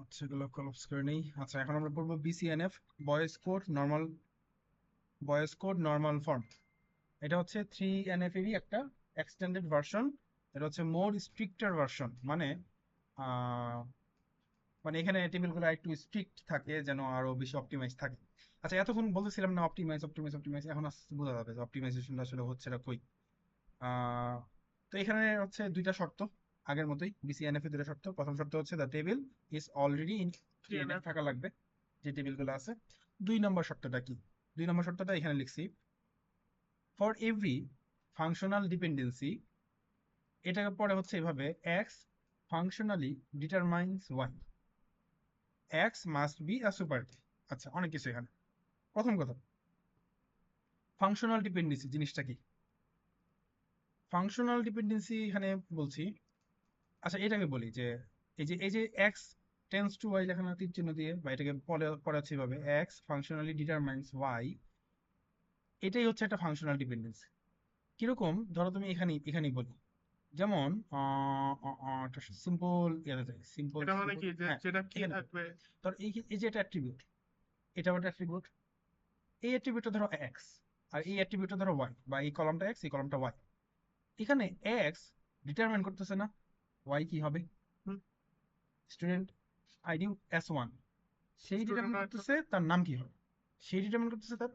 আচ্ছা, এগুলো কলাপস করে নেই। আচ্ছা, এখন আমরা পড়বো বিসিএনএফ, বয়েস কোড নর্মাল ফর্ম। এটা হচ্ছে 3NF এরই একটা এক্সটেন্ডেড ভার্সন। এটা হচ্ছে মোর স্ট্রিক্টার ভার্সন, আহ, মানে এখানে টেবিলগুলো একটু স্ট্রিক্ট থাকে যেন আরো বেশি অপটিমাইজ থাকে। আচ্ছা, এতক্ষণ বলতেছিলাম না অপটিমাইজ অপটিমাইজ অপটিমাইজ, এখন আস্তে আস্তে বোঝা যাবে যে অপটিমাইজেশনটা আসলে হচ্ছে না কই। আহ, তো এখানে হচ্ছে দুইটা শর্ত, আগের মতোই বিসিএনএফ এর দুইটা শর্ত। প্রথম শর্ত হচ্ছে the table is already in 3NF 3NF। থাকা লাগবে, যে টেবিলগুলো আছে। 2 নম্বর শর্তটা কি? 2 নম্বর শর্তটা এখানে লিখছি, ফর এভরি ফাংশনাল ডিপেন্ডেন্সি, এটাকে পরে হচ্ছে এভাবে, X functionally determines Y, X must be a super key. আচ্ছা, অনেক কিছু এখানে। প্রথম কথা, ফাংশনাল ডিপেন্ডেন্সি জিনিসটা কি? ফাংশনাল ডিপেন্ডেন্সি এখানে বলছি, আচ্ছা এটাকে বলি যে এই যে এক্স টেন্স টু ওয়াই লেখা না তীর চিহ্ন দিয়ে, বা এটাকে পরে পড়াচ্ছি এভাবে, এক্স ফাংশনালি ডিটারমাইন্স ওয়াই, এটাই হচ্ছে একটা ফাংশনাল ডিপেন্ডেন্সি। কিরকম, ধরো তুমি এখানেই বলি, যেমন একটা সিম্পল ইয়াতে যাই, সিম্পল এটা মানে সিম্পল, কি যে হ্যাঁ, যেটা কি এখানে বলি। থাকবে? ধর এই যে এটা অ্যাট্রিবিউট, এটা একটা অ্যাট্রিবিউট, এই অ্যাট্রিবিউটটা ধরো এক্স, আর এই অ্যাট্রিবিউটটা ধরো ওয়াই, বা এই কলামটা এক্স, এই কলামটা ওয়াই। এখানে এক্স ডিটারমাইন করতেছে না ওয়াই কি হবে। হুম, স্টুডেন্ট আইডি S1, সেই স্টুডেন্ট ডিটারমাইন করতেছে তার নাম কি হবে, সেই ডিটারমাইন করতেছে তার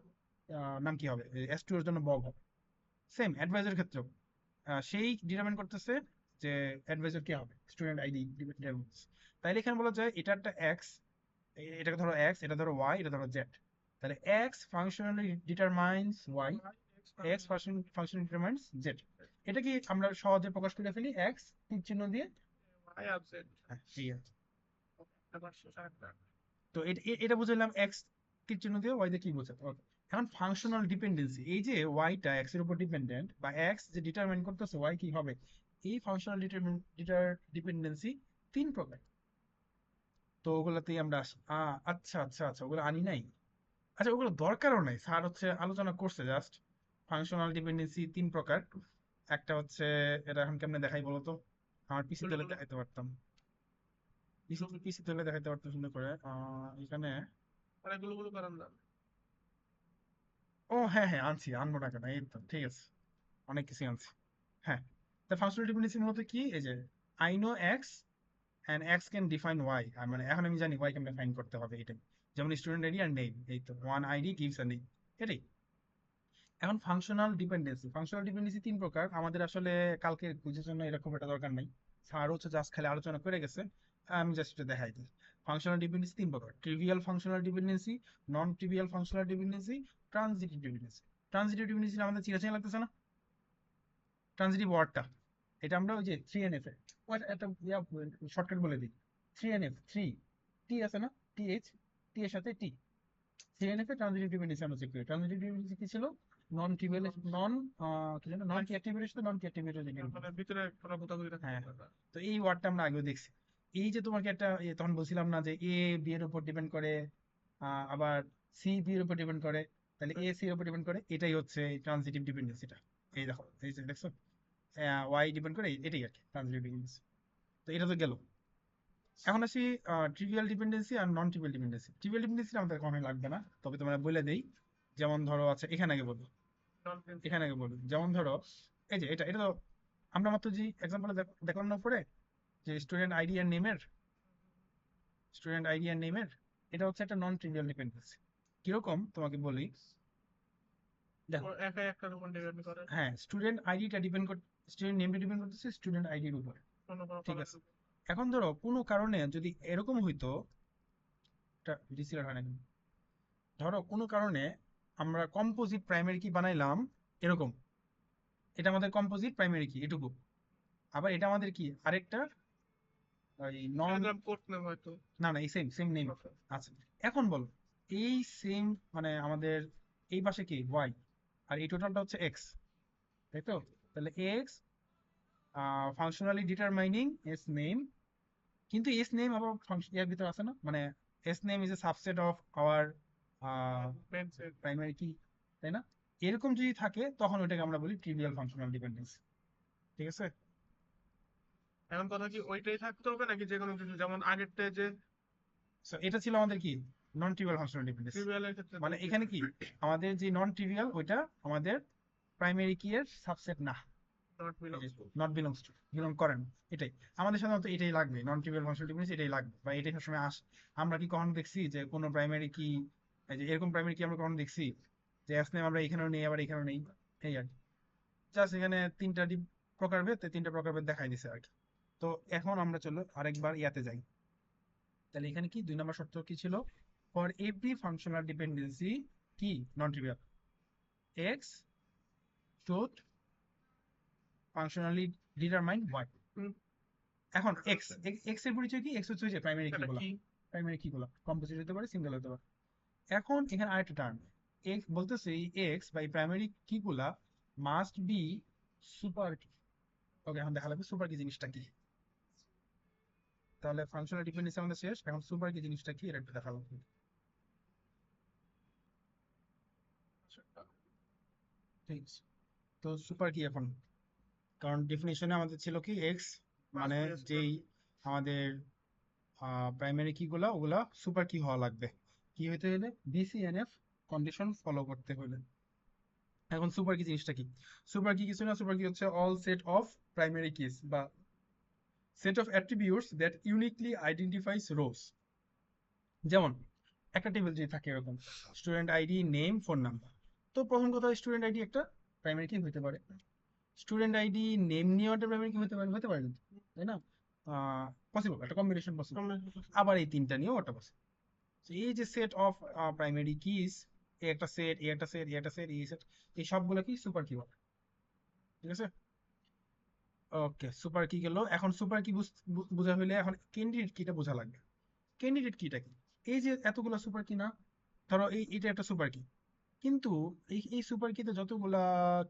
নাম কি হবে, S2 এর জন্য বব হবে। সেম অ্যাডভাইজার ক্ষেত্রেও সেই ডিটারমাইন করতেছে যে অ্যাডভাইজার কে হবে, স্টুডেন্ট আইডি ডিটারমাইন করতেছে। তাইলে এখানে বলা যায় এটা একটা এক্স, এটাকে ধরো এক্স, এটা ধরো ওয়াই, এটা ধরো জেড। তাহলে X functionally determines Y, X functionally determines Z. এটা কি আমরা সহজে প্রকাশ করে ফেলি, এক্স তীর চিহ্ন দিয়ে। ওয়াই আর জেড। হ্যাঁ, ঠিক আছে। একটা ভার্সন আরেকটা। তো এটা বুঝলাম, এক্স তীর চিহ্ন দিয়ে ওয়াই দিয়ে কি বোঝাতে। ওকে, এখন ফাংশনাল ডিপেন্ডেন্সি, এই যে ওয়াইটা এক্স এর উপর ডিপেন্ডেন্ট, বা এক্স যে ডিটারমাইন করতেছে ওয়াই কি হবে, এই ফাংশনাল ডিপেন্ডেন্সি 3 প্রকার। তো ওগুলাতেই আমরা আসি। আচ্ছা আচ্ছা আচ্ছা, ওগুলো আনি নাই। আচ্ছা, ওগুলো দরকারও নাই, স্যার হচ্ছে আলোচনা করছে জাস্ট। ফাংশনাল ডিপেন্ডেন্সি 3 প্রকার। একটা হচ্ছে, এটা এখন কেমনে দেখাই বলো তো, আমার পিসি বলে তুলে বলে দেখাইতে পারতাম, পিসি তুলে দেখাইতে পারতাম সুন্দর করে। এখানে, আর এগুলো গুলো করার না। ও হ্যাঁ হ্যাঁ, আনছি, আনবো না কেন, এই তো ঠিক আছে, অনেক কিছু আনছি। হ্যাঁ, তা ফাংশনাল ডিপেন্ডেন্সি মূলত কি, এই যে I know X and X can define Y, মানে এখন আমি জানি ওয়াই কেন ডিফাইন করতে হবে, এটাই। যেমন স্টুডেন্ট আইডি আর নেম, এই তো one ID gives a name, এটাই। এখন ফাংশনাল ডিপেন্ডেন্সি 3 প্রকার। আমাদের আসলে কালকে কুইজের জন্য এরকম একটা দরকার নাই, স্যার হচ্ছে জাস্ট খালি আলোচনা করে গেছে, আমি জাস্ট এটা দেখাই দিই। ফাংশনাল ডিপেন্ডেন্সি 3 প্রকার: ট্রিভিয়াল ফাংশনাল ডিপেন্ডেন্সি, নন trivial functional dependency, transitive dependency. Transitive dependency আমাদের চিনা চিনা লাগতেছে না, ট্রানজিটিভ ওয়ার্ডটা, এটা আমরা ওই যে 3NF এ একটা শর্টকাট বলে দিই, 3NF, 3 টি আছে না, টি এর সাথে টি, 3NF এ ট্রানজিটিভ ডিপেন্ডেন্সি আমরা চেক করি। ট্রানজিটিভ ডিপেন্ডেন্সি কি ছিল, নন ট্রিভিয়াল, নন কি জানো, নন মানে কি অ্যাক্টিভেটের সাথে নন কি অ্যাক্টিভেটের মানে ভিতরে কোনো কোথাও থাকতে হ্যাঁ, পারে। তো এই ওয়ার্ডটা আমরা আগেও দেখছি। এই যে তোমাকে একটা তখন বলছিলাম না যে এ বি এর উপর ডিপেন্ড করে, আবার সি বি এর উপর ডিপেন্ড করে, তাহলে এ সি এর উপর ডিপেন্ড করে, এটাই হচ্ছে ট্রানজিটিভ ডিপেন্ডেন্সিটা। এই দেখো, এই যে দেখছো, ওয়াই ডিপেন্ড করে, এটাই আর কি ট্রানজিটিভ ডিপেন্ডেন্সি। তো এটা তো গেল। এখন আসি ট্রিভিয়াল ডিপেন্ডেন্সি আর non trivial dependency. Trivial dependency আমাদের কখনো লাগবে না, তবে তোমরা বলে দেই। যেমন ধরো, আচ্ছা এখানে আগে বলি, যেমন ধরো, এই যে এটা এটা তো আমরা মাত্র যে এক্সাম্পলে দেখলাম না উপরে, যে স্টুডেন্ট আইডি আর নেমের, এটা হচ্ছে একটা নন ট্রিভিয়াল ডিপেন্ডেন্সি। কিরকম তোমাকে বলি, ও দেখো, একাই একটার উপর ডিপেন্ড করে। হ্যাঁ, স্টুডেন্ট নেমটা ডিপেন্ড করতেছে স্টুডেন্ট আইডির উপর। কোনো কোনো ঠিক কলেজ। আছে, এখন ধরো কোনো কারণে যদি এরকম হইতো, এটা রিসিভার হয় না কেন? ধরো কোনো কারণে আমরা কম্পোজিট প্রাইমারি কি বানাইলাম এরকম, এটা আমাদের কম্পোজিট প্রাইমারি কি এটুকু, আবার এটা আমাদের কি আরেকটা, ওই নন, টেলিগ্রাম কোড নেম হয়তো। না না, এই সেম সেম নেম। আচ্ছা, এখন বলো, এই সেম, মানে আমাদের এই পাশে কি ওয়াই, আর এই টোটালটা হচ্ছে এক্স, তাই তো? তাহলে X functionally determining S name, কিন্তু এস নেম আবার ফাংশন এর ভিতর আছে না, মানে S name is a subset of our pencil. Primary কি, তাই না? এরকম যদি থাকে তখন ওইটাকে আমরা বলি ট্রিভিয়াল ফাংশনাল ডিপেন্ডেন্সি। ঠিক আছে। এখন কথা কি ওইটাই থাকতে হবে নাকি যে কোনো কিছু, যেমন আগেরটা যে সো এটা ছিল আমাদের কি non trivial functional dependency. Trivial এর ক্ষেত্রে মানে এখানে কি আমাদের যে নন ট্রিভিয়াল ওইটা আমাদের প্রাইমারি কি এর সাবসেট না, not belongs to. Not belongs to, belong করে না। এটাই আমাদের সাধারণত এটাই লাগবে, নন ট্রিভিয়াল ফাংশনাল ডিপেন্ডেন্সি এটাই লাগবে, বা এটাই সবসময় আমরা কি কখনো দেখছি যে কোনো প্রাইমারি কি, এই যে এরকম প্রাইমারি কি আমরা কখনো দেখছি যে এস নেম আমরা এখানেও নেই আবার এখানেও নেই, এই আর কি। জাস্ট এখানে তিনটা প্রকারভেদ, তিনটা প্রকারভেদ দেখাই দিছে আর কি। তো এখন আমরা চলো আরেকবার ইয়াতে যাই। তাহলে এখানে কি 2 নম্বর শর্ত কি ছিল? ফর এভরি ফাংশনাল ডিপেন্ডেন্সি কি non trivial, X should functionally determine Y. এখন এক্স এক্স এর পরিচয় কি? এক্স হচ্ছে যে প্রাইমারি কি গুলো, প্রাইমারি কি গুলো কম্পোজিট হতে পারে, সিঙ্গেল হতে পারে। এখন এখানে আরেকটা টার্ম এক্স বলতেছে, এই এক্স বা প্রাইমারি কি গুলা মাস্ট বি সুপার কি। ওকে, এখন দেখা লাগবে সুপার কি জিনিসটা কি। তাহলে ফাংশনাল ডিপেন্ডেন্সি আমাদের শেষ, এখন সুপার কি জিনিসটা কি এটা একটু দেখা লাগবে। ঠিক আছে, তো সুপার কি এখন, কারণ ডেফিনিশনে আমাদের ছিল কি এক্স মানে যেই আমাদের প্রাইমারি কি গুলা ওগুলা সুপার কি হওয়া লাগবে, কি হইতে হলে বিসিএনএফ কন্ডিশন ফলো করতে হলে। এখন সুপার কি জিনিসটা কি? সুপার কি কিছু না, সুপার কি হচ্ছে all set of primary keys বা set of attributes that uniquely identifies rows. যেমন একটা টেবিল যদি থাকে এরকম student ID, name, phone number, তো প্রথম কথা স্টুডেন্ট আইডি একটা প্রাইমারি কি হইতে পারে, স্টুডেন্ট আইডি নেম নিয়েও একটা প্রাইমারি কি হতে পারে, হতে পারে কিন্তু, তাই না? পসিবল, একটা কম্বিনেশন পসিবল। আবার এই তিনটা নিয়েও একটা পসিবল। এই যে সেট অফ প্রাইমারি কিস, এই একটা সেট, এই একটা সেট, এই একটা সেট, এই সেট, এই সবগুলো কি সুপার কি বলে। ঠিক আছে, ওকে সুপার কি গেল। এখন সুপার কি বোঝা হইলে এখন ক্যান্ডিডেট কিটা বোঝা লাগবে। ক্যান্ডিডেট কিটা কি? এই যে এতগুলো সুপার কি না, ধরো এটা একটা সুপার কি, কিন্তু এই সুপার কিতে যতগুলা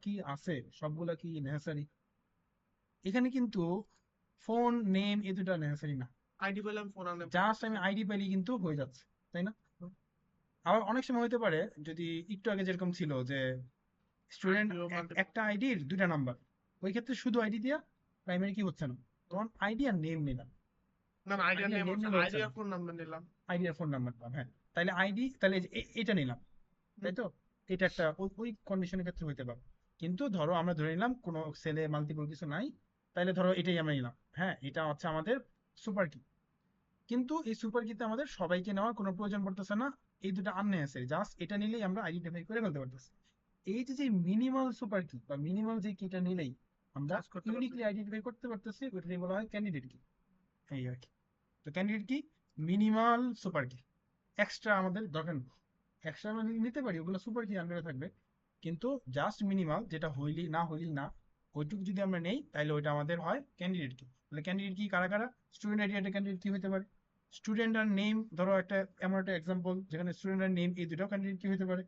কি আছে সবগুলা কি নেসেসারি? এখানে কিন্তু ফোন নেম এই দুটা নেসেসারি না, আইডি পেলাম, ফোন আনলাম। জাস্ট আমি আইডি পেলি কিন্তু হয়ে যাচ্ছে, তাই না? আবার অনেক সময় হতে পারে যদি একটু আগে যেরকম ছিল যে স্টুডেন্ট একটা আইডির দুইটা নাম্বার, ওই ক্ষেত্রে শুধু আইডি দিয়া প্রাইমারি কি হচ্ছে না, তখন আইডি আর নেম নিলাম, না না, আইডিয়া আইডি আর নেম নেম হচ্ছে, নিলে হচ্ছে আইডিয়া না, ফোন নাম্বার নিলাম। আইডি আর ফোন নাম্বার নিলাম, হ্যাঁ। তাইলে আইডি, তাহলে এটা নিলাম, তাই তো? এটা একটা ওই কন্ডিশনের ক্ষেত্রে হইতে পারে। কিন্তু ধরো আমরা ধরে নিলাম কোনো সেলে মাল্টিপল কিছু নাই, তাইলে ধরো এটাই আমরা নিলাম, হ্যাঁ এটা হচ্ছে আমাদের সুপার কি। কিন্তু এই সুপার কিতে আমাদের সবাইকে নেওয়ার কোনো প্রয়োজন পড়তেছে না, এই দুটো আননেসেসারি, জাস্ট এটা নিলেই আমরা আইডেন্টিফাই করে ফেলতে পারতেছি। এই যে মিনিমাল সুপার কি বা মিনিমাল যে কিটা নিলেই আমরা ইউনিকলি আইডেন্টিফাই করতে পারতেছি, ওইটাই বলা হয় ক্যান্ডিডেট কি, এই আর কি। তো ক্যান্ডিডেট কি মিনিমাল সুপার কি, এক্সট্রা আমাদের দরকার নেই। এক্সট্রা আমরা নিতে পারি, ওগুলো সুপার কি আন্ডারে থাকবে, কিন্তু জাস্ট মিনিমাল যেটা হইলি না হইলি না ওইটুকু যদি আমরা নেই তাহলে ওইটা আমাদের হয় ক্যান্ডিডেট কি। তাহলে ক্যান্ডিডেট কি কারা কারা? স্টুডেন্ট আইডি একটা ক্যান্ডিডেট কি হতে পারে, স্টুডেন্ট আর নেম, ধরো একটা এমন একটা এক্সাম্পল যেখানে স্টুডেন্ট আর নেম এই দুটাও ক্যান্ডিডেট কি হতে পারে,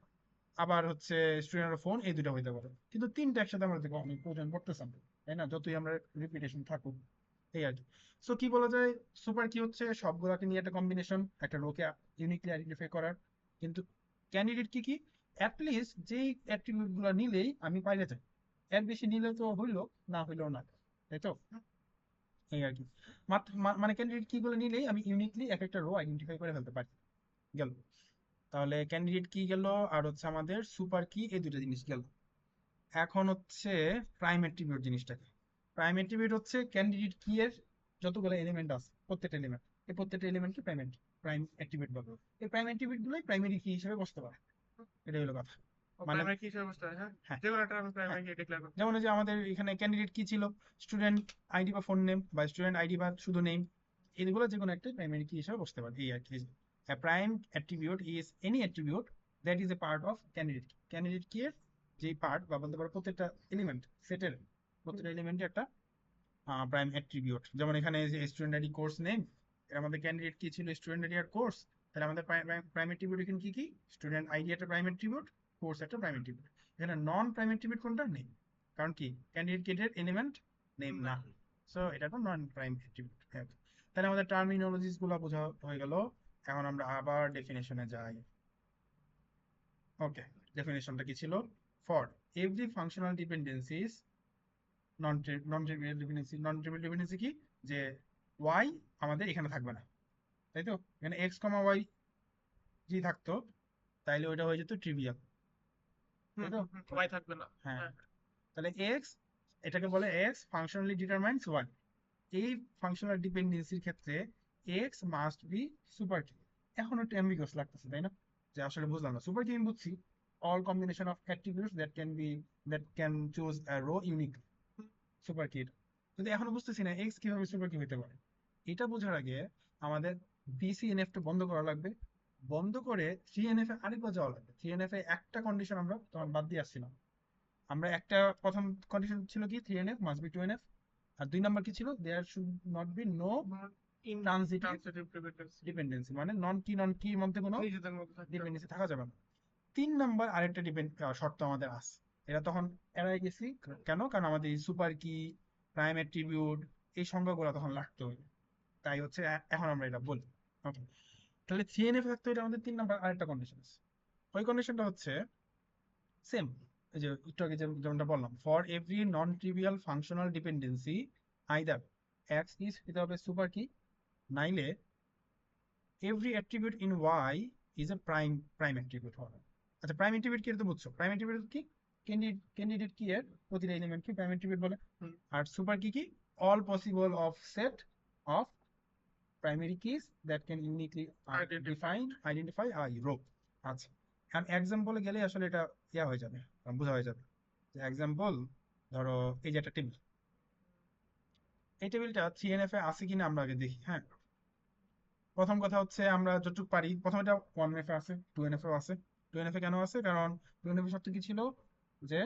আবার হচ্ছে স্টুডেন্ট আর ফোন এই দুটো হইতে পারে। কিন্তু তিনটা একসাথে আমরা দেখো অনেক প্রয়োজন পড়তেছে না, তাই না? যতই আমরা রিপিটেশন থাকুক, এই আর কি। সো কি বলা যায়, সুপার কি হচ্ছে সবগুলাকে নিয়ে একটা কম্বিনেশন, একটা লোকে ইউনিকলি আইডেন্টিফাই করার। কিন্তু ক্যান্ডিডেট কি কি, অ্যাটলিস্ট যেই অ্যাট্রিবিউট গুলো নিলেই আমি পাইলে যাই, এর বেশি নিলে তো হইলো, না হইলেও না, তাই তো? এই আর কি। মানে ক্যান্ডিডেট কি গুলো নিলেই আমি ইউনিকলি এক একটা রো আইডেন্টিফাই করে ফেলতে পারি, গেল। তাহলে ক্যান্ডিডেট কি গেল, আর হচ্ছে আমাদের সুপার কি, এই দুটো জিনিস গেল। এখন হচ্ছে প্রাইম অ্যাট্রিবিউট জিনিসটা কি? প্রাইম অ্যাট্রিবিউট হচ্ছে ক্যান্ডিডেট কি এর যতগুলো এলিমেন্ট আছে, প্রত্যেকটা এলিমেন্ট, এই প্রত্যেকটা এলিমেন্টকে প্রাইম অ্যাট্রিবিউট বলবো। এই প্রাইম অ্যাট্রিবিউট গুলোই প্রাইমারি কি হিসেবে বসতে পারে, এটাই হলো কথা। মানে প্রাইমারি কি হিসেবে বসতে হয়? হ্যাঁ, হ্যাঁ, যে কোনো একটা আমি প্রাইমারি কি ডিক্লেয়ার করতে যেমন এই যে আমাদের এখানে ক্যান্ডিডেট কি ছিল, স্টুডেন্ট আইডি বা ফোন নেম, বা স্টুডেন্ট আইডি বা শুধু নেম, এইগুলো যে কোনো একটা প্রাইমারি কি হিসেবে বসতে পারে, এই আর কি। A prime attribute is any attribute that is a part of candidate key. Candidate key এর যে পার্ট বা বলতে পারো প্রত্যেকটা এলিমেন্ট সেটের প্রত্যেকটা এলিমেন্টে একটা প্রাইম অ্যাট্রিবিউট। যেমন এখানে যে স্টুডেন্ট আইডি কোর্স নেম, এর আমাদের ক্যান্ডিডেট কি ছিল স্টুডেন্ট আইডি আর কোর্স, তাহলে আমাদের প্রাইম অ্যাট্রিবিউট এখানে কি কি, স্টুডেন্ট আইডি একটা প্রাইম অ্যাট্রিবিউট, কোর্স একটা প্রাইম অ্যাট্রিবিউট। এখানে নন প্রাইম অ্যাট্রিবিউট কোনটা নেই, কারণ কি ক্যান্ডিডেট কিটের এলিমেন্ট নেম না, সো এটা তো নন প্রাইম অ্যাট্রিবিউট। তাহলে আমাদের টার্মিনোলজিস গুলো বোঝা হয়ে গেল। এখন আমরা আবার ডেফিনেশনে যাই। ওকে, ডেফিনেশনটা কি ছিল? For every functional dependencies, non trivial dependency কি, যে ওয়াই আমাদের এখানে থাকবে না, তাই তো? এখানে এক্স কমা ওয়াই যদি থাকতো তাইলে ওইটা হয়ে যেত ট্রিভিয়াল, তাই তো? ওয়াই থাকবে না। হ্যাঁ, হ্যাঁ তাহলে এক্স, এটাকে বলে এক্স ফাংশনালি ডিটারমাইন্স ওয়াই। এই ফাংশনাল ডিপেন্ডেন্সির ক্ষেত্রে x must be super key. এখন একটু অ্যাম্বিগুয়াস লাগতেছে, তাই না? যে আসলে বুঝলাম না। সুপার কি আমি বুঝছি, all combination of attributes that can choose a rho unique. Super key এটা, কিন্তু এখনো বুঝতেছি না এক্স কিভাবে সুপার কি হতে পারে। এটা বোঝার আগে আমাদের বিসিএনএফ টা বন্ধ করা লাগবে। বন্ধ করে থ্রি এনএফ এ আরেকবার যাওয়া লাগবে। থ্রি এনএফ এ একটা কন্ডিশন আমরা তখন বাদ দিয়ে আসছিলাম। আমরা একটা প্রথম কন্ডিশন ছিল কি, three NF must be two NF. আর 2 নাম্বার কি ছিল, there should not be no transitive intransitive dependency dependency, মানে নন কির মধ্যে কোনো নিজেদের মধ্যে থাকতে হবে। ডিপেন্ডেন্সি থাকা যাবে না। 3 নাম্বার আরেকটা শর্ত আমাদের আছে, এটা তখন এড়াই গেছি। কেন? কারণ আমাদের এই সুপার কি, প্রাইম অ্যাট্রিবিউট, এই সংজ্ঞাগুলো তখন লাগতো হবে। তাই হচ্ছে এখন আমরা এটা বলি। ওকে, তাহলে থ্রি এনএফ থাকতো, এটা আমাদের 3 নাম্বার আরেকটা কন্ডিশন আছে। ওই কন্ডিশনটা হচ্ছে সেম, এই যে একটু আগে যেমনটা বললাম, for every non trivial functional dependency either X is দিতে হবে সুপার কি, নাইলে every attribute in Y is a prime attribute হবে। আচ্ছা, প্রাইম অ্যাট্রিবিউট কি এটা তো বুঝছো? প্রাইম অ্যাট্রিবিউট কি, ক্যান্ডিডেট কি এর প্রতিটা এলিমেন্ট কি প্রাইম অ্যাট্রিবিউট বলে। হুম। আর সুপার কি কি, all possible of set of primary keys that can uniquely identify a row. আচ্ছা, এখন এক্সাম্পলে গেলে আসলে এটা ইয়া হয়ে যাবে, বোঝা হয়ে যাবে। এক্সাম্পল ধরো, এই যে একটা টেবিল, এই টেবিলটা থ্রি এন এফ এ আছে কিনা আমরা আগে দেখি। হ্যাঁ, প্রথম কথা হচ্ছে আমরা যতটুকু পারি, প্রথম এটা ওয়ান এফ এ আছে, টু এন এফ এ আছে। টু এন এফ এ কেন আছে? কারণ টু এন এফ এর শর্ত কি ছিল, যে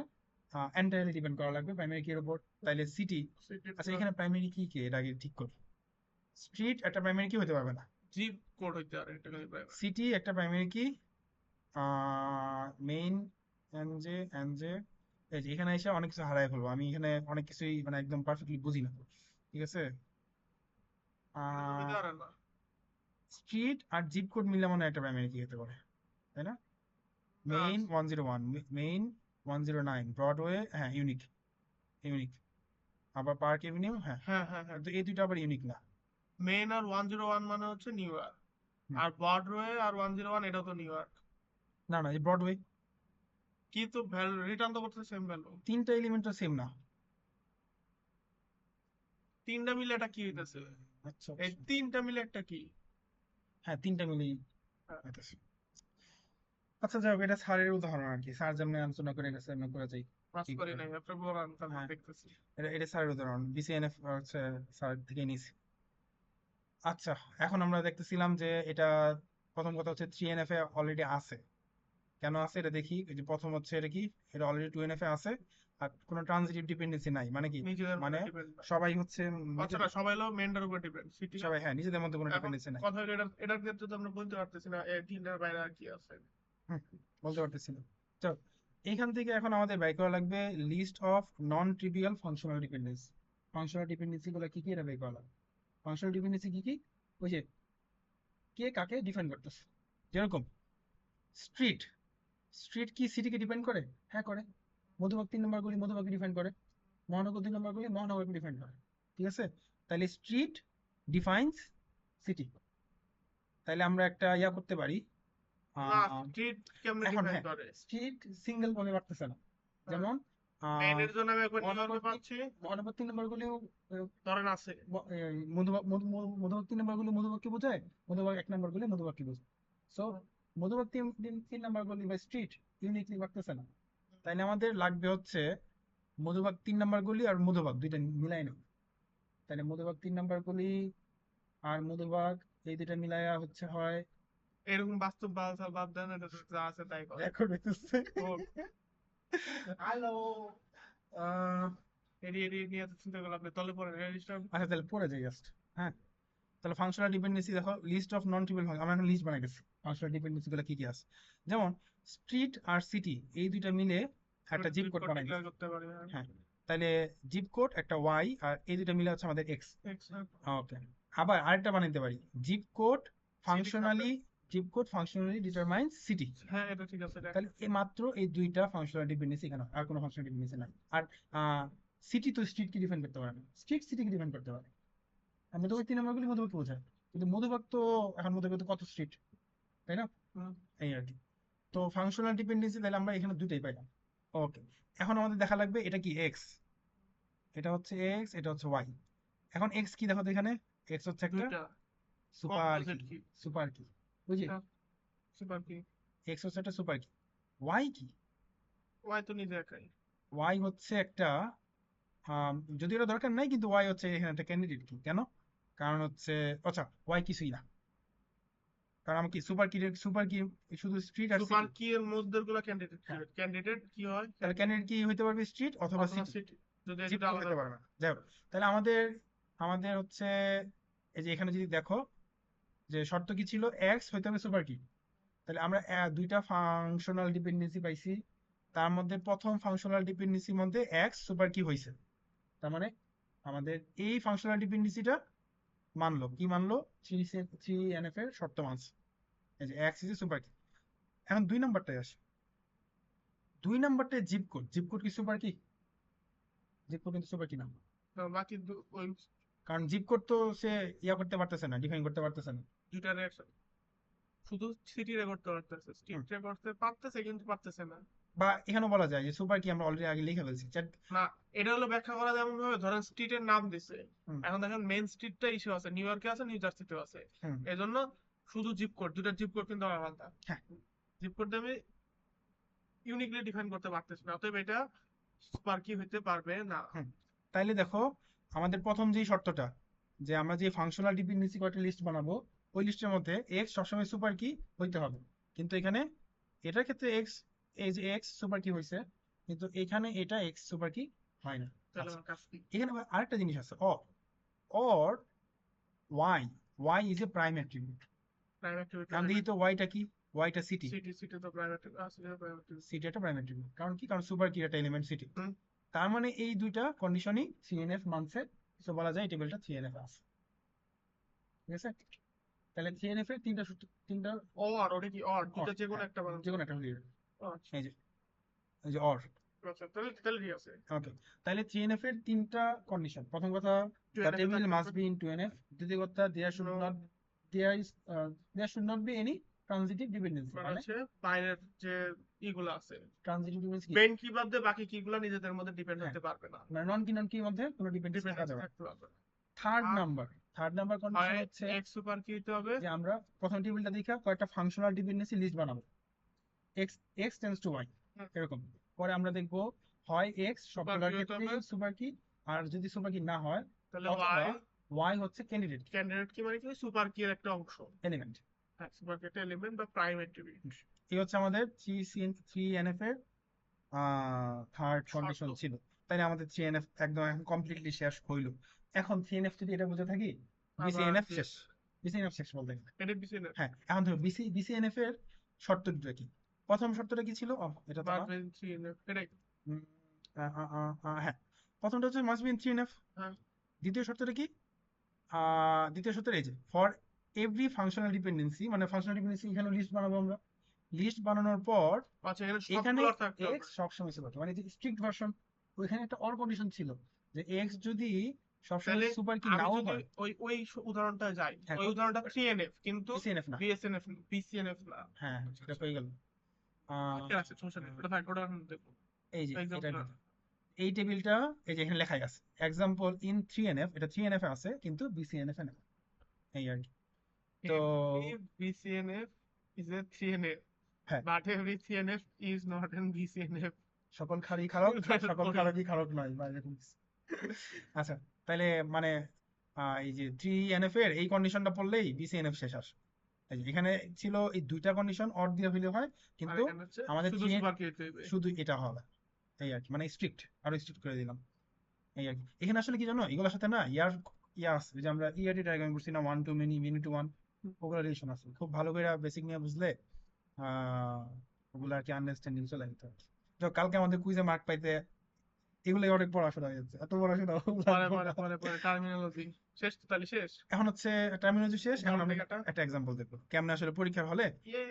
এন্টায়ারলি ডিপেন্ড করা লাগবে প্রাইমারি কি এর উপর। তাইলে সিটি, আচ্ছা এখানে প্রাইমারি কি কে এটা আগে ঠিক করি। স্ট্রিট একটা প্রাইমারি কি হতে পারবে না, জিপ কোড হইতে পারে এটা কিন্তু প্রাইমারি। সিটি একটা প্রাইমারি কি, মেইন এনজে। এই যে এখানে এসে অনেক কিছু হারাই ফেলবো আমি, এখানে অনেক কিছুই মানে একদম পারফেক্টলি বুঝি না। ঠিক আছে, এটা তো হইতে পারে না। স্ট্রিট আর জিপ কোড মিলে মনে হয় একটা প্রাইমারি কি হতে পারে, তাই না? মেইন 101, মেইন 109, ব্রডওয়ে, হ্যাঁ ইউনিক, ইউনিক। আবার পার্ক এভিনিউ, হ্যাঁ। হ্যাঁ হ্যাঁ হ্যাঁ। কিন্তু এই দুইটা আবার ইউনিক না। মেইন আর 101 মানে হচ্ছে নিউ ইয়র্ক, হুম। আর ব্রডওয়ে আর 101 এটা তো নিউ ইয়র্ক। না না, এই ব্রডওয়ে কিন্তু ভ্যালু রিটার্ন তো করতে সেম ভ্যালু। তিনটা এলিমেন্ট তো সেম না। তিনটা মিলে এটা কি হইতেছে? আচ্ছা এই আচ্ছা। তিনটা মিলে একটা কি? হ্যাঁ, তিনটা মিলেই হ্যাঁ, হইতেছে। আচ্ছা যাই হোক, এটা স্যারের উদাহরণ আর কি, স্যার যেমনি আলোচনা করে গেছে এমনি করে যাই। পাস কি করি করে? নাই, আপনি বলান তারপর হ্যাঁ, দেখতেছি। এটা স্যারের উদাহরণ, বিসিএনএফ হচ্ছে স্যার থেকে নিয়েছি। আচ্ছা, এখন আমরা দেখতেছিলাম যে এটা, প্রথম কথা হচ্ছে থ্রি এন এফ এ অলরেডি আছে। কেন আছে এটা দেখি। এই যে প্রথম হচ্ছে এটা কি, এটা অলরেডি টু এন এফ এ আছে, আর কোনো ট্রানজিটিভ ডিপেন্ডেন্সি নাই। মানে কি, নিজেদের মানে মধ্যে ডিপেন্ড না। সবাই হচ্ছে আচ্ছা না, সবাই হলো মেন্টার উপর ডিপেন্ড, সিটি। সবাই হ্যাঁ নিজেদের মধ্যে কোনো এখন ডিপেন্ডেন্সি নাই। কথা হলো এটার ক্ষেত্রে তো আমরা বলতে পারতেছি না এই তিনটার বাইরে আর কি আছে। হুম, বলতে পারতেছি না। তো এইখান থেকে এখন আমাদের বের করা লাগবে list of non trivial functional dependency. Functional dependency গুলো কি কি, এটা বের করা লাগবে। ফাংশনাল ডিপেন্ডেন্সি কি কি, ওই যে কে কাকে ডিফাইন করতেছে। যেরকম স্ট্রিট, স্ট্রিট কি সিটিকে ডিপেন্ড করে? হ্যাঁ করে। মধ্যবর্তী নাম্বারগুলি মধ্যবর্তী ডিফাইন করে, মহানগর 2 নাম্বারগুলি মহানগরকে ডিফাইন করে। ঠিক আছে, তাহলে স্ট্রিট ডিফাইন্স সিটি। তাহলে আমরা একটা ইয়া করতে পারি। না, আহ, স্ট্রিট কেমনে এখন ডিফাইন হ্যাঁ, করে? স্ট্রিট সিঙ্গেল বলে পারতেছে না। যেমন মেইনের জন্য আমি একবার নিউ ইয়র্কে মহানগর পাচ্ছি, মহানগর 3 নাম্বারগুলিও ধরেন আছে। মধ্যবর্তী নাম্বারগুলি মধ্যবর্তী বোঝায়, মধ্যভাগ 1 নাম্বারগুলি মধ্যবর্তী বোঝায়। সো মধ্যবর্তী 3 নাম্বারগুলি বা স্ট্রিট ইউনিকলি পারতেছে না। তাইলে আমাদের লাগবে হচ্ছে মধ্যভাগ 3 নাম্বারগুলি আর মধ্যভাগ দুইটা মিলাই না। তাহলে মধ্যভাগ 3 নাম্বারগুলি আর মধ্যভাগ এই দুইটা মিলাইয়া হচ্ছে হয়, এরকম বাস্তব বালছাল বাদ দেন, এটা তো যা আছে তাই করে। রেকর্ড হইতেছে। হ্যালো, এডি এডি নিয়ে তো চিন্তা করলাম, আপনি তলে পড়ে রেজিস্টার। আচ্ছা তাহলে পড়ে যাই জাস্ট। হ্যাঁ, তাহলে ফাংশনাল ডিপেন্ডেন্সি দেখো, লিস্ট অফ নন ট্রিভিয়াল, আমরা এখন লিস্ট বানাই গেছি ফাংশনাল ডিপেন্ডেন্সি গুলো কি কি আছে। যেমন স্ট্রিট আর সিটি এই দুইটা মিলে একটা জিপ কোড বানাই গেছি। করতে পারি। হ্যাঁ, তাহলে জিপ কোড একটা ওয়াই, আর এই দুইটা মিলে হচ্ছে আমাদের এক্স। ওকে, আবার আরেকটা বানাইতে পারি, zip code functionally, zip code functionally determines city. হ্যাঁ এটা ঠিক আছে। তাহলে এই মাত্র এই দুইটা ফাংশনাল ডিপেন্ডেন্সি, এখানে আর কোনো ফাংশনাল ডিপেন্ডেন্সি নাই। আর সিটি তো স্ট্রিট কি ডিফাইন করতে পারে না, স্ট্রিট সিটি কি ডিফাইন করতে পারে। আর মধ্যবর্তী নাম্বারগুলি মধ্যবর্তী বোঝায়, কিন্তু মধুবাগ তো এখন মধুবাগ তো কত স্ট্রিট, তাই না? হুম, এই আর কি। তো ফাংশনাল ডিপেন্ডেন্সি তাহলে আমরা এখানে দুইটাই পাইলাম। ওকে, এখন আমাদের দেখা লাগবে এটা কি এক্স, এটা হচ্ছে এক্স, এটা হচ্ছে ওয়াই। এখন এক্স কি দেখো তো এখানে, এক্স হচ্ছে একটা দুইটা সুপার কি, কম্পোজিট কি সুপার কি বুঝলি, সুপার কি এক্স হচ্ছে একটা সুপার কি। ওয়াই কি, ওয়াই তো নিজে একাই। ওয়াই হচ্ছে একটা যদি এটা দরকার নাই, কিন্তু ওয়াই হচ্ছে এখানে একটা ক্যান্ডিডেট কি, কেন? কারণ হচ্ছে, আচ্ছা ওয়াই কিছুই না, কারণ আমি কি সুপার কি শুধু স্ট্রিট আর সুপার সিটি। কি এর মধ্যে গুলো ক্যান্ডিডেট কি হ্যাঁ, হয়? ক্যান্ডিডেট কি হয়? তাহলে ক্যান্ডিডেট কি হইতে পারবে, স্ট্রিট অথবা অথবা সিটি, সিটি, যদি এই জিপ দুটো কোড আলাদা হইতে পারবে থাকে। না। যাই হোক, তাহলে আমাদের আমাদের হচ্ছে এই যে এখানে যদি দেখো যে শর্ত কি ছিল, এক্স হইতে হবে সুপার কি। তাহলে আমরা দুইটা ফাংশনাল ডিপেন্ডেন্সি পাইছি, তার মধ্যে প্রথম ফাংশনাল ডিপেন্ডেন্সির মধ্যে এক্স সুপার কি হয়েছে। তার মানে আমাদের এই ফাংশনাল ডিপেন্ডেন্সিটা মানলো, কি মানলো, থ্রি এনএফ এর শর্ত মানছে, এই যে এক্স ইজ সুপার কি। এখন দুই নাম্বারটায় আসে, দুই নাম্বারটায় জিপ কোড, জিপ কোড কি সুপার কি? জিপ কোড কিন্তু সুপার কি না, তো বাকি ওই কারণ জিপ কোড তো সে ইয়া করতে পারতেছে না, ডিফাইন করতে পারতেছে না। দুইটা রিঅ্যাকশন শুধু সিটি রেকর্ড করতে পারতেছে, হুম। স্ট্রিট রেকর্ড করতে পারতেছে কিন্তু পারতেছে না। বা এখানেও বলা যায় যে সুপার কি আমরা অলরেডি আগে লিখে ফেলছি না, এটা হলো ব্যাখ্যা করা যেমন ভাবে, ধরেন স্ট্রিটের নাম দিছে, হুম এখন দেখেন মেইন স্ট্রিটটা ইস্যু আছে, নিউ ইয়র্কে আছে, নিউ জার্সিতেও আছে। হুম। এই জন্য শুধু জিপ কোড, দুটার জিপ কোড কিন্তু আমার আলাদা। হ্যাঁ। জিপ কোড আমি ইউনিকলি ডিফাইন করতে পারতেছি না, অতএব এটা সুপার কি হইতে পারবে না। হুম। তাইলে দেখো, আমাদের প্রথম যেই শর্তটা, যে আমরা যে ফাংশনাল ডিপেন্ডেন্সি কয়টা লিস্ট বানাবো, ওই লিস্টের মধ্যে এক্স সবসময় সুপার কি হইতে হবে। কিন্তু এখানে এটার ক্ষেত্রে এক্স, এই যে এক্স সুপার কি হয়েছে, কিন্তু এখানে এটা এক্স সুপার কি হয় না। তাহলে আচ্ছা, আমার কাজ কি? এখানে আবার আরেকটা জিনিস আছে, or Y, Y is a prime attribute. Prime activity কারণ দেখি তো ওয়াইটা কি, ওয়াইটা সিটি, সিটি, সিটি তো প্রাইম অ্যাক্টিভিটি, সিটি তো প্রাইম অ্যাক্টিভিটি। সিটি একটা প্রাইম অ্যাট্রিবিউট, কারণ কি, কারণ সুপার কি একটা এলিমেন্ট সিটি। হুম। তার মানে এই দুইটা কন্ডিশনই সিএনএফ মানছে, তো বলা যায় এই টেবিলটা সিএনএফ আছে, ঠিক আছে? তাহলে সিএনএফ এর তিনটা সূত্র, তিনটা অর, ওটা কি অর? অর, দুইটা যে কোনো হ্যাঁ, একটা বানান যে কোনো যাবে। একটা হলিয়ে, আচ্ছা, এই যে, এই যে অর। আচ্ছা, তাহলে তাহলে ঠিক আছে। ওকে, তাহলে সিএনএফ এর তিনটা কন্ডিশন, প্রথম কথা two the N F table থাকতে মাস্ট হবে। বি ইন টু এনএফ, দ্বিতীয় কথা No, there should not be any transitive dependency, মানে মানে হচ্ছে বাইরের যে ইগুলো আছে, ট্রানজিটিভ ডিপেন্ডেন্সি কি, মেইন কি বাদ দিয়ে বাকি কিগুলো নিজেদের মধ্যে ডিপেন্ড হ্যাঁ, হতে পারবে না, মানে নন কির মধ্যে কোনো ডিপেন্ডেন্সি থাকা ডিপেন্ডেন্সি যাবে না। থাকতে পারবে না। থার্ড আর নাম্বার, থার্ড নাম্বার কন্ডিশন হয় হচ্ছে এক্স সুপার কি হতে হবে। যে আমরা প্রথম টেবিলটা দেখে কয়েকটা ফাংশনাল ডিপেন্ডেন্সি লিস্ট বানাবো, X, X tends to Y, এরকম। পরে আমরা দেখবো হয় এক্স সুপার সবগুলোর কি হতে ক্ষেত্রেই হবে, সুপার কি, আর যদি সুপার কি না হয়, তাহলে অথবা ওয়াই ওয়াই হচ্ছে ক্যান্ডিডেট ক্যান্ডিডেট কি, মানে কি সুপার কি এর একটা অংশ। এলিমেন্ট। হ্যাঁ, সুপার কি একটা এলিমেন্ট বা প্রাইম অ্যাট্রিবিউট। এই হচ্ছে আমাদের থ্রি এনএফ এর থার্ড শর্ত। কন্ডিশন ছিল। তাই না, আমাদের থ্রি এনএফ একদম এখন কমপ্লিটলি শেষ হইলো। এখন থ্রি এনএফ যদি এটা বুঝে থাকি, আবার বিসিএনএফ শেষ, বিসিএনএফ শেষ বলতে গেলে। এটা পিছনে না, হ্যাঁ, এখন ধরো বিসিএনএফ এর শর্ত দুটো কি, প্রথম শর্তটা কি ছিল, এটা তো না, মার্ক থ্রি এনএফ এটাই। উম, হ্যাঁ, প্রথমটা হচ্ছে must be in three NF. হ্যাঁ, দ্বিতীয় শর্তটা কি, দ্বিতীয় শর্তের এই যে ফর এভরি ফাংশনাল ডিপেন্ডেন্সি, মানে ফাংশনাল ডিপেন্ডেন্সি এখানে লিস্ট বানাবো আমরা, লিস্ট বানানোর পর আচ্ছা, এখানে এখানে সবগুলো থাকতে হবে। এক্স সবসময় সুপার, মানে যে স্ট্রিক্ট ভার্সন, ওইখানে একটা অর কন্ডিশন ছিল যে এক্স যদি সবসময় তাহলে সুপার কি আমি নাও যদি হয়, ওই উদাহরণটা যাই, হ্যাঁ ওই উদাহরণটা থ্রি এনএফ কিন্তু বিসিএনএফ না, বিএসএনএফ, বিসিএনএফ না। হ্যাঁ সেটা পেয়ে গেল। ঠিক আছে, সমস্যা নেই, ওটা থাক, ওটা এখন দেখবো এই যে এক্সাম্পল। এটার ভিতরে এই টেবিলটা, এই যে এখানে লেখাই আছে এক্সাম্পল ইন থ্রি এনএফ, এটা থ্রি এনএফ এ আছে কিন্তু বিসিএনএফ এ না, এই আর কি। তো every BCNF is a 3NF, হ্যাঁ, but every CNF is not an BCNF. সকল খারই খারক, সকল খারকই খারক নয়, বা এরকম কিছু। আচ্ছা, তাহলে মানে এই যে থ্রি এনএফ এর এই কন্ডিশনটা পড়লেই বিসিএনএফ শেষ আসে। এই যে এখানে ছিল এই দুইটা কন্ডিশন অর দিয়ে হইলে হয়, আর কিন্তু এখানে হচ্ছে আমাদের শুধু থ্রি সুপার কি হইতে হইবে। শুধু এটা হবে, এই আর কি, মানে স্ট্রিক্ট, আরো স্ট্রিক্ট করে দিলাম, এই আর কি। এখানে আসলে কি জানো, এগুলোর সাথে না ইয়া আছে, ওই যে আমরা ইআরটি ডায়াগ্রাম করছি না, one to many, many to one, ওগুলো রিলেশন আছে, খুব ভালো করে বেসিক নিয়ে বুঝলে ওগুলো আর কি আন্ডারস্ট্যান্ডিং চলে যেতে হবে। কালকে আমাদের কুইজে মার্ক পাইতে এগুলোই অনেক পড়াশোনা হয়ে যাচ্ছে, এত পড়াশোনা পরে লাগবে পরে না। পরে পরে টার্মিনোলজি শেষ তো, তাহলে শেষ। এখন হচ্ছে টার্মিনোলজি শেষ, এখন উদাহরণ আমরা দেখাটা। একটা এক্সাম্পল দেখবো কেমনে আসলে পরীক্ষার হলে ইয়ে।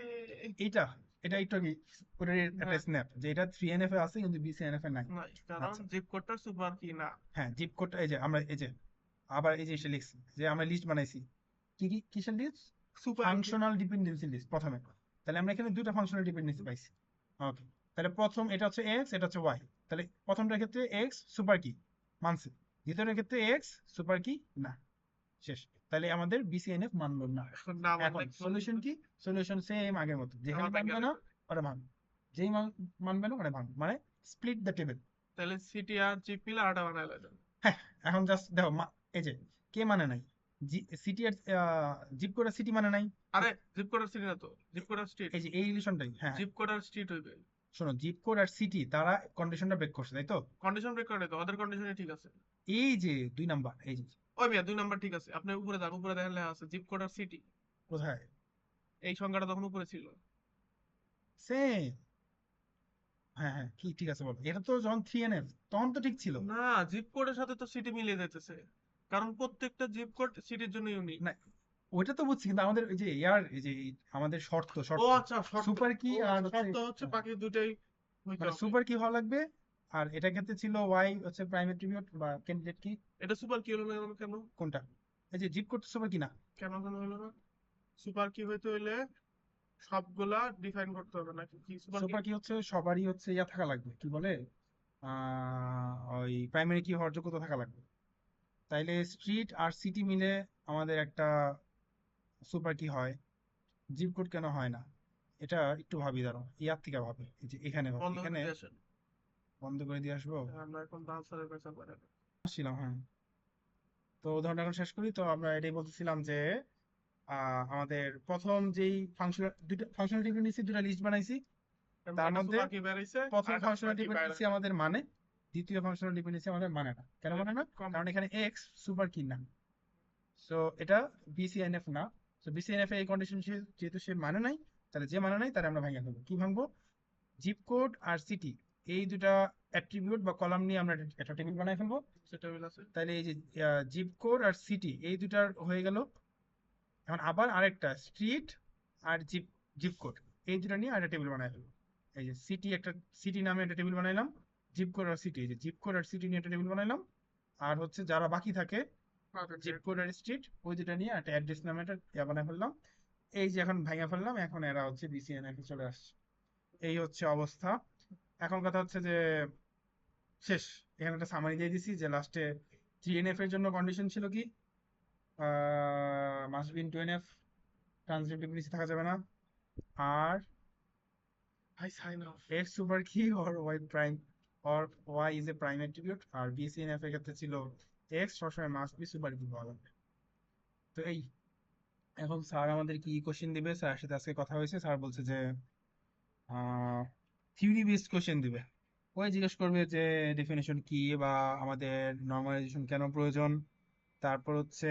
এইটা, এটা একটু কি করে একটা হ্যাঁ, স্ন্যাপ, যে এটা থ্রি এনএফ এ আছে কিন্তু বিসিএনএফ এ নাই। নাই, কারণ আচ্ছা, জিপ কোডটা সুপার কি না। হ্যাঁ জিপ কোডটা, এই যে আমরা এই যে আবার এই জিনিসটা লিখছি যে আমরা লিস্ট বানাইছি, কিসের লিস্ট? সুপার ফাংশনাল ডিপেন্ডেন্সি লিস্ট প্রথমে। তাহলে আমরা এখানে দুটো ফাংশনাল ডিপেন্ডেন্সি পাইছি। ওকে, তাহলে প্রথম এটা হচ্ছে এক্স, এটা হচ্ছে ওয়াই। তাহলে প্রথমটার ক্ষেত্রে এক্স সুপার কি মানছে, দ্বিতীয়টার ক্ষেত্রে এক্স সুপার কি না, শেষ। তাহলে আমাদের বিসিএনএফ মানলো না। এখন না এখন মানলে সলিউশন কি? সলিউশন সেম আগের মতো, যেখানে আমার মানবে না ওটা ভাঙ, যেই মানবে না ওটা ভাঙ, মানে স্প্লিট দ্য টেবিল। তাহলে সিটি আর জিপ মিলে আরেকটা বানাই লাগে। হ্যাঁ, এখন জাস্ট দেখো এই যে কে মানে নাই, সিটি আর জিপ কোড সিটি মানে নাই। আরে জিপ কোড আর সিটি না তো, জিপ কোড আর স্ট্রিট, এই যে এই রিলেশনটাই, হ্যাঁ জিপ কোড আর স্ট্রিট হইবে। শোনো, জিপ কোড আর সিটি তারা কন্ডিশনটা ব্রেক করছে, তাই তো? কন্ডিশন ব্রেক করে তো, ওদের কন্ডিশনই ঠিক আছে। এই যে 2 নাম্বার, এই যে ওই মিয়া 2 নাম্বার ঠিক আছে, আপনি উপরে যান, উপরে দেখেন লেখা আছে জিপ কোড আর সিটি। কোথায়? এই সংখ্যাটা তখন উপরে ছিল। সেম। হ্যাঁ হ্যাঁ, কি ঠিক আছে বলো, এটা তো যখন 3NF তখন তো ঠিক ছিল। না, জিপ কোডের সাথে তো সিটি মিলিয়ে যাইতেছে, কারণ প্রত্যেকটা জিপ কোড সিটির জন্য ইউনিক। না, ওইটা তো বুঝছি, কিন্তু আমাদের ওই যে ইয়ার এই যে আমাদের শর্ত ও শর্ত আচ্ছা, শর্ত। সুপার কি ও আর আচ্ছা, হচ্ছে, শর্ত হচ্ছে বাকি দুটাই হইতে মানে হবে। সুপার কি হওয়া লাগবে। আর এটার ক্ষেত্রে ছিল ওয়াই হচ্ছে প্রাইম অ্যাট্রিবিউট বা ক্যান্ডিডেট কি। এটা সুপার কি হলো না কেন? কোনটা? এই যে জিপ কোড সুপার কি না। কেন হলো না? সুপার কি হইতে হইলে সবগুলা ডিফাইন করতে হবে নাকি কি? সুপার কি সুপার কি হচ্ছে সবারই হচ্ছে ইয়া থাকা লাগবে, কি বলে ওই প্রাইমারি কি হওয়ার যোগ্যতা থাকা লাগবে। তাইলে স্ট্রিট আর সিটি মিলে আমাদের একটা সুপার কি হয়, জিপ কোড কেন হয় না? এটা একটু ভাবি, দাঁড়াও ইয়ার থেকে ভাবি, এই যে এখানে ভাবি, বন্ধ করে এখানে দিয়ে আসেন। বন্ধ করে দিয়ে আসবো। আমরা এখন আনসারের পেছন করে। আসছিলাম, হ্যাঁ। তো উদাহরণটা এখন শেষ করি। তো আমরা এটাই বলতেছিলাম যে আমাদের প্রথম যেই ফাংশনাল ডিপেন্ডেন্সি দুটা লিস্ট বানাইছি, তার একটা মধ্যে সুপার কি বেরিয়েছে প্রথম আর একটা ফাংশনাল সুপার কি বাইরে। ডিপেন্ডেন্সি আমাদের মানে, দ্বিতীয় ফাংশনাল ডিপেন্ডেন্সি আমাদের মানে না। কেন মানে না? কম। কারণ এখানে এক্স সুপার কি না। সো এটা বিসিএনএফ না। সো বিসিএনএফ এই কন্ডিশন যেহেতু সে মানে নাই, তাহলে যে মানে নাই তারা আমরা ভাঙা ফেলবো। কি ভাঙবো? জিপ কোড আর সিটি, এই দুটা অ্যাট্রিবিউট বা কলাম নিয়ে আমরা একটা টেবিল বানাই ফেলবো। সেটা আছে। তাহলে এই যে জিপ কোড আর সিটি এই দুটার হয়ে গেল। এখন আবার আরেকটা স্ট্রিট আর জিপ জিপ কোড, এই দুটা নিয়ে আরেকটা টেবিল বানাই ফেলবো। এই যে সিটি নামে একটা টেবিল বানাইলাম, জিপ কোড আর সিটি, এই যে জিপ কোড আর সিটি নিয়ে একটা টেবিল বানাইলাম। আর হচ্ছে যারা বাকি থাকে জিপ কোড আর স্ট্রিট, ওই দুটা নিয়ে একটা অ্যাড্রেস নামে একটা ইয়া বানাই ফেললাম। এই যে এখন ভাঙা ফেললাম, এখন এরা হচ্ছে বিসিএনএফ চলে আসছে। এই হচ্ছে অবস্থা। এখন কথা হচ্ছে যে শেষ, এখানে একটা সামারি দিয়ে দিছি যে লাস্টে 3NF এর জন্য কন্ডিশন ছিল কি, must be in 2NF, transitive dependency থাকা যাবে না। আর ভাই সাইন অফ। X super key or Y prime or Y is a prime attribute. আর বিসিএনএফ এর ক্ষেত্রে ছিল এক্স সবসময় মাস্ট বি সুপার কি পাওয়া যাবে। তো এই, এখন স্যার আমাদের কি কোশ্চেন দিবে, স্যারের সাথে আজকে কথা হয়েছে, স্যার বলছে যে থিওরি বেসড কোশ্চেন দিবে। ওই জিজ্ঞেস করবে যে ডেফিনেশন কি বা আমাদের নর্মালাইজেশন কেন প্রয়োজন। তারপর হচ্ছে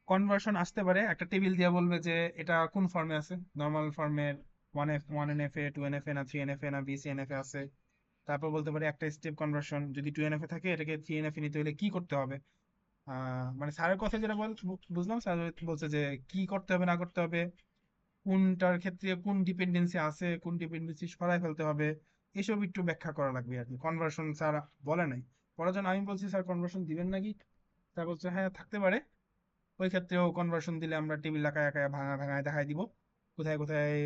কনভার্সন আসতে পারে, একটা টেবিল দিয়ে বলবে যে এটা কোন ফর্মে আছে, নর্মাল ফর্মের 1F 1NF এ 2NF এ না 3NF এ না BCNF এ আছে। তারপর বলতে পারে একটা স্টেপ কনভার্সন যদি 2NF এ থাকে এটাকে 3NF এ নিতে হলে কি করতে হবে। মানে স্যারের কথা যেটা বুঝলাম, স্যার বলছে যে কি করতে হবে না করতে হবে, কোনটার ক্ষেত্রে কোন ডিপেন্ডেন্সি আছে, কোন ডিপেন্ডেন্সি সরাই ফেলতে হবে, এসব একটু ব্যাখ্যা করা লাগবে আর কি। কনভার্সন স্যার বলে নাই পড়ার জন্য। আমি বলছি স্যার কনভার্সন দিবেন নাকি, স্যার বলছে হ্যাঁ থাকতে পারে। ওই ক্ষেত্রেও কনভার্সন দিলে আমরা টেবিল একা একা ভাঙায় দেখাই দিব, কোথায় কোথায়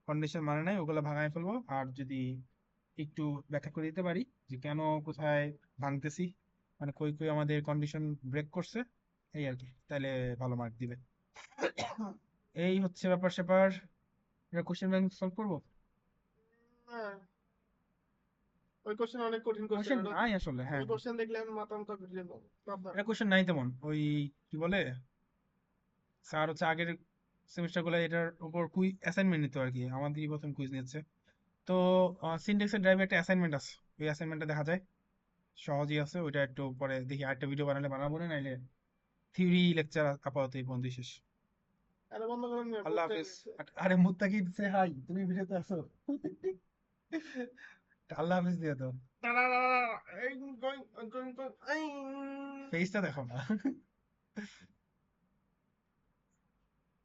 কন্ডিশন মানে নাই ওগুলো ভাঙায় ফেলবো। আর যদি একটু ব্যাখ্যা করে দিতে পারি যে কেন কোথায় ভাঙতেছি, মানে কই কই আমাদের কন্ডিশন ব্রেক করছে, এই আর কি, তাহলে ভালো মার্ক দিবে। এই হচ্ছে ব্যাপার স্যাপার। এটা কোশ্চেন ব্যাংক সলভ করবো। হ্যাঁ, ওই কোশ্চেন অনেক কঠিন কোশ্চেন। কোশ্চেন নাই আসলে, হ্যাঁ ওই কোশ্চেন দেখলে আমি মাথা মাথা ঘুরিয়ে যাবো। এটা কোশ্চেন নাই তেমন। ওই কি বলে, স্যার হচ্ছে আগের সেমিস্টার গুলো এটার উপর কুইজ অ্যাসাইনমেন্ট নিত আর কি, আমাদেরই প্রথম কুইজ নিচ্ছে। তো সিনট্যাক্সের ড্রাইভে একটা অ্যাসাইনমেন্ট আছে, ওই অ্যাসাইনমেন্টটা দেখা যায় সহজই আছে। ওইটা একটু পরে দেখি, আরেকটা ভিডিও বানালে বানাবো, না নাইলে থিওরি লেকচার আপাতত এই পর্যন্ত শেষ। আরে বন্ধ করেন না, আল্লাহ বুঝতে হাফেজ। গেছে। আরে মুত্তাকিদ সে হাই, তুমি ভিডিওতে আছো। আল্লাহ হাফেজ দিয়ে দাও, এই going, ফেসটা দেখো না।